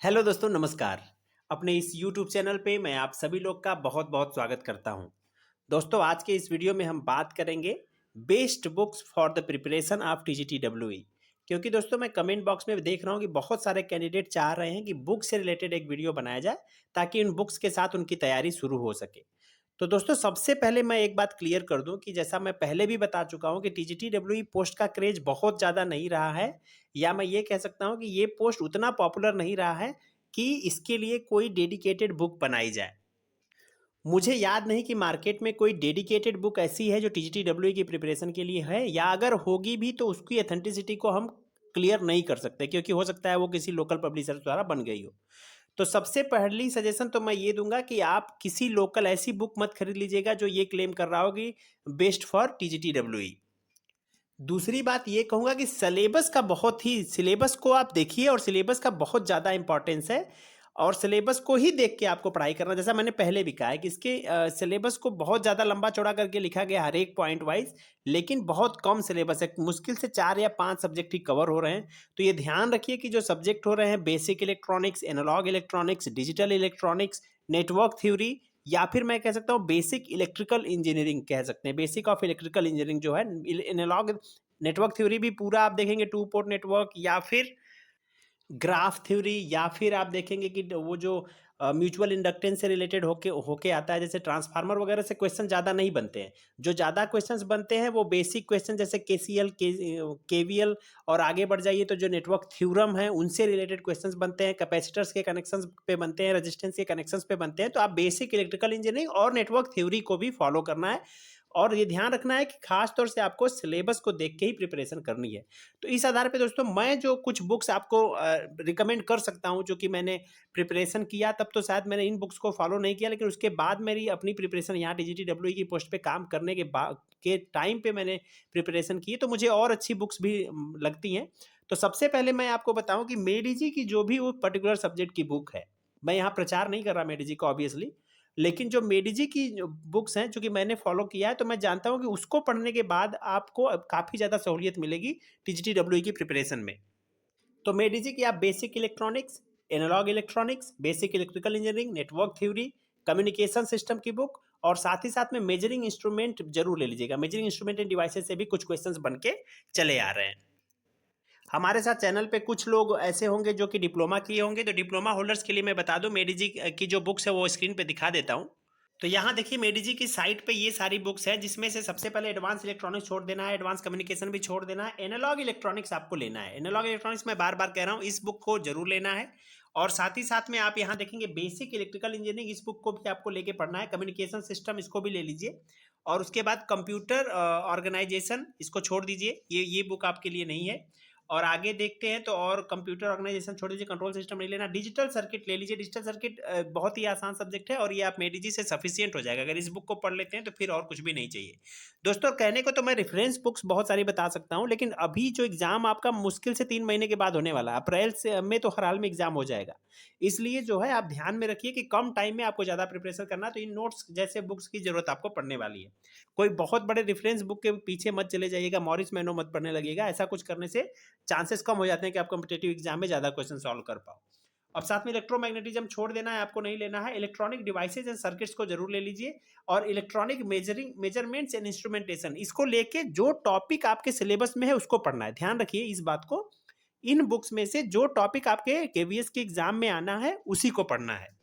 Hello दोस्तों, नमस्कार। अपने इस यूट्यूब चैनल पे मैं आप सभी लोग का बहुत बहुत स्वागत करता हूं। दोस्तों, आज के इस वीडियो में हम बात करेंगे best books for the preparation of TGT WE. क्योंकि दोस्तों, मैं कमेंट बॉक्स में देख रहा हूं कि बहुत सारे कैंडिडेट चाह रहे हैं कि बुक से रिलेटेड एक वीडियो बनाया जाए ताकि उन बुक्स के साथ उनकी तैयारी शुरू हो सके। तो दोस्तों, सबसे पहले मैं एक बात क्लियर कर दूं कि जैसा मैं पहले भी बता चुका हूं कि टीजीटी डब्ल्यूई पोस्ट का क्रेज बहुत ज़्यादा नहीं रहा है, या मैं ये कह सकता हूं कि ये पोस्ट उतना पॉपुलर नहीं रहा है कि इसके लिए कोई डेडिकेटेड बुक बनाई जाए। मुझे याद नहीं कि मार्केट में कोई डेडिकेटेड बुक ऐसी है जो टीजीटी डब्ल्यूई की प्रिपरेशन के लिए है, या अगर होगी भी तो उसकी ऑथेंटिसिटी को हम क्लियर नहीं कर सकते, क्योंकि हो सकता है वो किसी लोकल पब्लिशर द्वारा बन गई हो। तो सबसे पहली सजेशन तो मैं ये दूंगा कि आप किसी लोकल ऐसी बुक मत खरीद लीजिएगा जो ये क्लेम कर रहा हो कि बेस्ट फॉर टीजीटी डब्ल्यूई। दूसरी बात ये कहूँगा कि सिलेबस को आप देखिए, और सिलेबस का बहुत ज़्यादा इंपॉर्टेंस है। और सिलेबस को ही देख के आपको पढ़ाई करना, जैसा मैंने पहले भी कहा है कि इसके सिलेबस को बहुत ज़्यादा लंबा चौड़ा करके लिखा गया हर एक पॉइंट वाइज, लेकिन बहुत कम सिलेबस है। मुश्किल से 4 या 5 सब्जेक्ट ही कवर हो रहे हैं। तो ये ध्यान रखिए कि जो सब्जेक्ट हो रहे हैं, basic electronics, analog electronics, digital electronics, network theory, या फिर मैं कह सकता हूँ बेसिक इलेक्ट्रिकल इंजीनियरिंग कह सकते हैं। बेसिक ऑफ इलेक्ट्रिकल इंजीनियरिंग जो है, एनालॉग नेटवर्क थ्योरी भी पूरा आप देखेंगे, टू पोर्ट नेटवर्क, या फिर ग्राफ थ्योरी, या फिर आप देखेंगे कि वो जो म्यूचुअल इंडक्टेंस से रिलेटेड होके होके आता है, जैसे ट्रांसफार्मर वगैरह से क्वेश्चन ज़्यादा नहीं बनते हैं। जो ज़्यादा क्वेश्चंस बनते हैं वो बेसिक क्वेश्चन, जैसे केसीएल, केवीएल, और आगे बढ़ जाइए तो जो नेटवर्क थ्योरम है उनसे रिलेटेड क्वेश्चंस बनते हैं, कैपेसिटर्स के कनेक्शंस पे बनते हैं, रेजिस्टेंस के कनेक्शंस पे बनते हैं। तो आप बेसिक इलेक्ट्रिकल इंजीनियरिंग और नेटवर्क थ्योरी को भी फॉलो करना है, और ये ध्यान रखना है कि खास तौर से आपको सिलेबस को देख के ही प्रिपरेशन करनी है। तो इस आधार पे दोस्तों, मैं जो कुछ बुक्स आपको रिकमेंड कर सकता हूँ, जो कि मैंने प्रिपरेशन किया तब तो शायद मैंने इन बुक्स को फॉलो नहीं किया, लेकिन उसके बाद मेरी अपनी प्रिपरेशन यहाँ टीजीटी डब्ल्यूई की पोस्ट पे काम करने के बाद के टाइम पे मैंने प्रिपरेशन की, तो मुझे और अच्छी बुक्स भी लगती हैं। तो सबसे पहले मैं आपको बताऊं कि मेडिजी की जो भी वो पर्टिकुलर सब्जेक्ट की बुक है, मैं यहाँ प्रचार नहीं कर रहा मेडिजी का ऑब्वियसली, लेकिन जो मेडिजी की बुक्स हैं जो कि मैंने फॉलो किया है, तो मैं जानता हूँ कि उसको पढ़ने के बाद आपको काफ़ी ज़्यादा सहूलियत मिलेगी टीजीटी डब्ल्यूई की प्रिपरेशन में। तो मेडिजी की आप basic electronics, analog electronics, basic electrical engineering, network theory, communication system की बुक, और साथ ही साथ में मेजरिंग इंस्ट्रूमेंट जरूर ले लीजिएगा। मेजरिंग इंस्ट्रूमेंट एंड डिवाइसेस से भी कुछ क्वेश्चंस बन के चले आ रहे हैं। हमारे साथ चैनल पे कुछ लोग ऐसे होंगे जो कि डिप्लोमा किए होंगे, तो डिप्लोमा होल्डर्स के लिए मैं बता दूं, मेडिजी की जो बुक्स है वो स्क्रीन पे दिखा देता हूं। तो यहाँ देखिए, मेडिजी की साइट पे ये सारी बुक्स है, जिसमें से सबसे पहले एडवांस इलेक्ट्रॉनिक्स छोड़ देना है, एडवांस कम्युनिकेशन भी छोड़ देना है, एनालॉग इलेक्ट्रॉनिक्स आपको लेना है। एनालॉग इलेक्ट्रॉनिक्स मैं बार बार कह रहा हूँ, इस बुक को जरूर लेना है। और साथ ही साथ में आप यहाँ देखेंगे बेसिक इलेक्ट्रिकल इंजीनियरिंग, इस बुक को भी आपको लेके पढ़ना है। कम्युनिकेशन सिस्टम, इसको भी ले लीजिए। और उसके बाद कंप्यूटर ऑर्गेनाइजेशन, इसको छोड़ दीजिए, ये बुक आपके लिए नहीं है। और आगे देखते हैं तो, और कंप्यूटर ऑर्गेनाइजेशन छोड़ दीजिए, कंट्रोल सिस्टम नहीं लेना। डिजिटल सर्किट ले लीजिए। डिजिटल सर्किट बहुत ही आसान सब्जेक्ट है, और ये आप मेडिजी से सफिशियंट हो जाएगा। अगर इस बुक को पढ़ लेते हैं तो फिर और कुछ भी नहीं चाहिए। दोस्तों, कहने को तो मैं रेफरेंस बुक्स बहुत सारी बता सकता हूँ, लेकिन अभी जो एग्जाम आपका मुश्किल से 3 महीने के बाद होने वाला है, अप्रैल से में तो हर हाल में एग्जाम हो जाएगा। इसलिए जो है, आप ध्यान में रखिए कि कम टाइम में आपको ज़्यादा प्रिपरेशन करना, तो इन नोट्स जैसे बुक्स की जरूरत आपको पड़ने वाली है। कोई बहुत बड़े रेफरेंस बुक के पीछे मत चले जाइएगा, मॉरिस मैनो मत पढ़ने लगेगा। ऐसा कुछ करने से चांसेस कम हो जाते हैं कि आप कॉम्पिटेटिव एग्जाम में ज़्यादा क्वेश्चन सॉल्व कर पाओ। अब साथ में इलेक्ट्रोमैग्नेटिज्म छोड़ देना है, आपको नहीं लेना है। इलेक्ट्रॉनिक डिवाइसेज एंड सर्किट्स को जरूर ले लीजिए। और इलेक्ट्रॉनिक मेजरमेंट्स एंड इंस्ट्रूमेंटेशन, इसको लेके जो टॉपिक आपके सिलेबस में है उसको पढ़ना है। ध्यान रखिए इस बात को, इन बुक्स में से जो टॉपिक आपके केवीएस के एग्जाम में आना है उसी को पढ़ना है।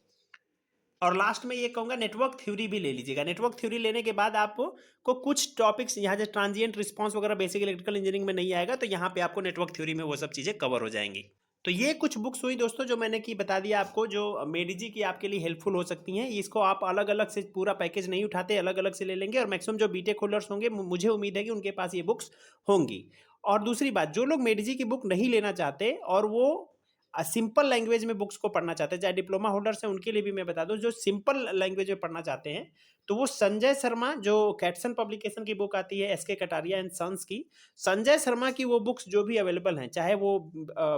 और लास्ट में ये कहूँगा, नेटवर्क थ्योरी भी ले लीजिएगा। नेटवर्क थ्योरी लेने के बाद आपको कुछ टॉपिक्स यहाँ से ट्रांजिएंट रिस्पांस वगैरह बेसिक इलेक्ट्रिकल इंजीनियरिंग में नहीं आएगा, तो यहाँ पे आपको नेटवर्क थ्योरी में वो सब चीज़ें कवर हो जाएंगी। तो ये कुछ बुक्स हुई दोस्तों जो मैंने की बता दिया आपको, जो मेडिजी की आपके लिए हेल्पफुल हो सकती हैं। इसको आप अलग अलग से पूरा पैकेज नहीं उठाते, अलग अलग से ले लेंगे। और मैक्सिमम जो बीटेक होल्डर्स होंगे, मुझे उम्मीद है कि उनके पास ये बुक्स होंगी। और दूसरी बात, जो लोग मेडिजी की बुक नहीं लेना चाहते और वो सिंपल लैंग्वेज में बुक्स को पढ़ना चाहते हैं, चाहे डिप्लोमा होल्डर्स हैं उनके लिए भी मैं बता दूं, जो सिंपल लैंग्वेज में पढ़ना चाहते हैं, तो वो संजय शर्मा, जो कैटसन पब्लिकेशन की बुक आती है, एसके कटारिया एंड सन्स की, संजय शर्मा की वो बुक्स जो भी अवेलेबल हैं, चाहे वो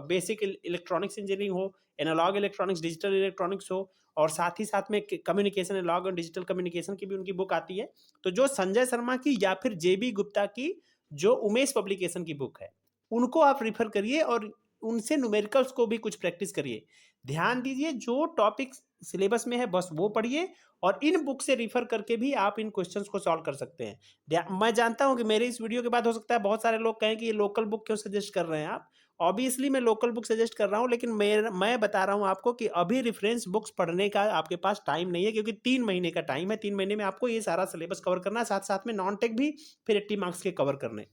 बेसिक इलेक्ट्रॉनिक्स इंजीनियरिंग हो, एनालॉग इलेक्ट्रॉनिक्स, डिजिटल इलेक्ट्रॉनिक्स हो, और साथ ही साथ में कम्युनिकेशन, एनालॉग और डिजिटल कम्युनिकेशन की भी उनकी बुक आती है। तो जो संजय शर्मा की या फिर जेबी गुप्ता की जो उमेश पब्लिकेशन की बुक है, उनको आप रिफर करिए और उनसे न्यूमेरिकल्स को भी कुछ प्रैक्टिस करिए। ध्यान दीजिए, जो टॉपिक सिलेबस में है बस वो पढ़िए, और इन बुक से रिफर करके भी आप इन क्वेश्चंस को सॉल्व कर सकते हैं। मैं जानता हूं कि मेरे इस वीडियो के बाद हो सकता है बहुत सारे लोग कहें कि ये लोकल बुक क्यों सजेस्ट कर रहे हैं आप। ऑब्वियसली मैं लोकल बुक सजेस्ट कर रहा हूं, लेकिन मैं बता रहा हूं आपको कि अभी रेफरेंस बुक्स पढ़ने का आपके पास टाइम नहीं है, क्योंकि 3 महीने का टाइम है। 3 महीने में आपको ये सारा सिलेबस कवर करना है, साथ साथ में नॉन टेक भी फिर 80 मार्क्स के कवर करने।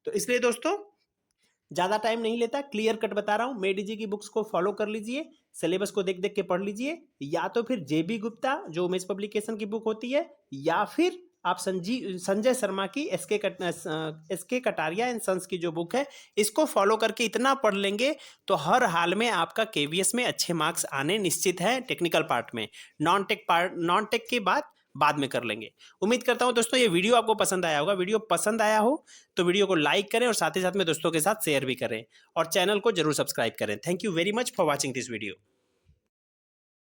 तो इसलिए दोस्तों ज़्यादा टाइम नहीं लेता, क्लियर कट बता रहा हूँ। मेडी जी की बुक्स को फॉलो कर लीजिए, सिलेबस को देख देख के पढ़ लीजिए, या तो फिर जेबी गुप्ता जो उमेश पब्लिकेशन की बुक होती है, या फिर आप संजय शर्मा की एसके कटारिया एंड सन्स की जो बुक है, इसको फॉलो करके इतना पढ़ लेंगे तो हर हाल में आपका केवीएस में अच्छे मार्क्स आने निश्चित है। टेक्निकल पार्ट में नॉन टेक के बाद में कर लेंगे। उम्मीद करता हूं दोस्तों ये वीडियो आपको पसंद आया होगा। वीडियो पसंद आया हो तो वीडियो को लाइक करें और साथ ही साथ में दोस्तों के साथ शेयर भी करें, और चैनल को जरूर सब्सक्राइब करें। Thank you very much for watching this video.